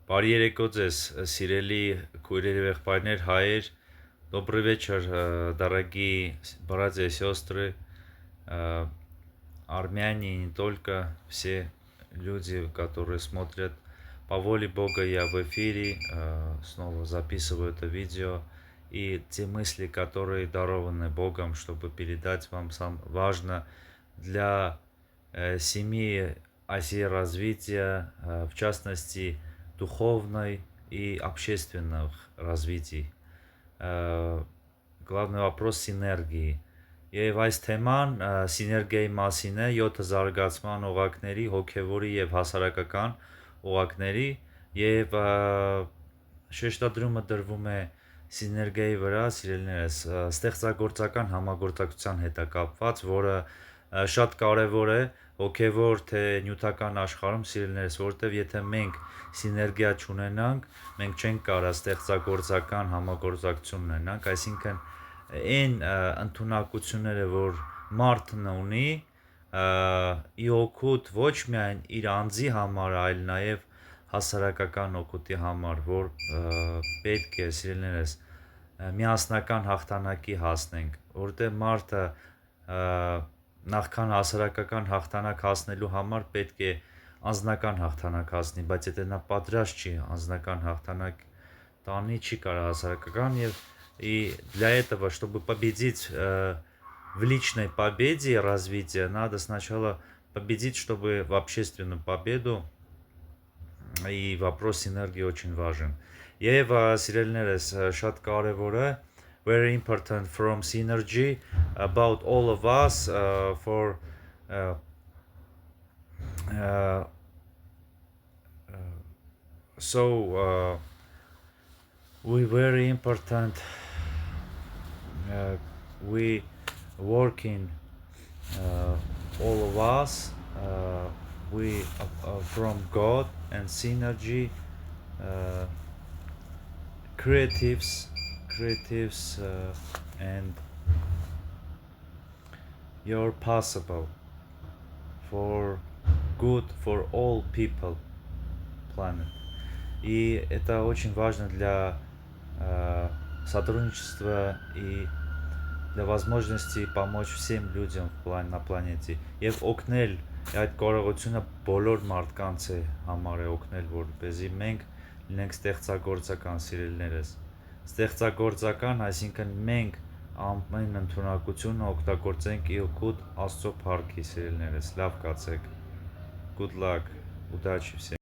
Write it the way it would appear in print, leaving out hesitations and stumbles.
Բարի երեկո ձեզ, сирели քույրեր եւ եղբայրներ, հայեր. Добрый вечер, дорогие братья и сестры, армяне и не только, все люди, которые смотрят. По воле Бога я в эфире, снова записываю это видео. И те мысли, которые дарованы Богом, чтобы передать вам, важно для семьи Азии развития, в частности, духовной и общественных развитий. Главный вопрос սիներգիի։ Եվ այս թեման սիներգիայի մասին է 7 զարգացման օղակների, հոգևորի եւ հասարակական օղակների եւ շեշտադրումը դրվում է սիներգիայի վրա, սիրելիներս, ստեղծագործական համագործակցության հետ է կապված, որը շատ կարևոր է հոգևոր թե նյութական աշխարհում, սիրելիներս, որտեվ եթե մենք սիներգիա չունենանք, մենք չենք կարող ստեղծագործական համագործակցություն ունենանք, այսինքն այն ընդունակությունները, որ մարդն ունի, ի օգուտ ոչ միայն իր անձի համար, այլ նաև հասարակական օգուտի համար, որ պետք է, սիրելիներս, միասնական հաղթանակի հասնենք, որտեղ մարդը նախքան հասարակական հաղթանակ հասնելու համար պետք է անձնական հաղթանակ հասնի, բայց եթե նա պատրաստ չի անձնական հաղթանակ տանի, չի կարող հասարակական и для этого, чтобы победить в личной победе и развитии, надо сначала победить, чтобы в общественную победу, и вопрос энергии очень важен. Եվ սիրելիներս, շատ կարևոր է, very important from synergy about all of us for so we very important we working all of us we from God and synergy creatives and you're possible for good for all people planet. И это очень важно для сотрудничества и для возможности помочь всем людям на планете. Եվ օգնել այդ կարողությունը բոլոր մարդկանց է համար է օգնել, որպեսզի մենք լինենք ստեղծագործական, սիրելիներս։ Ստեղծագործական, այսինքն մենք ամեն ընդունակությունը օգտագործենք ի օգուտ Աստծո փառքի, սիրելիներս։ Լավ կացեք։ Good luck, удачи всем.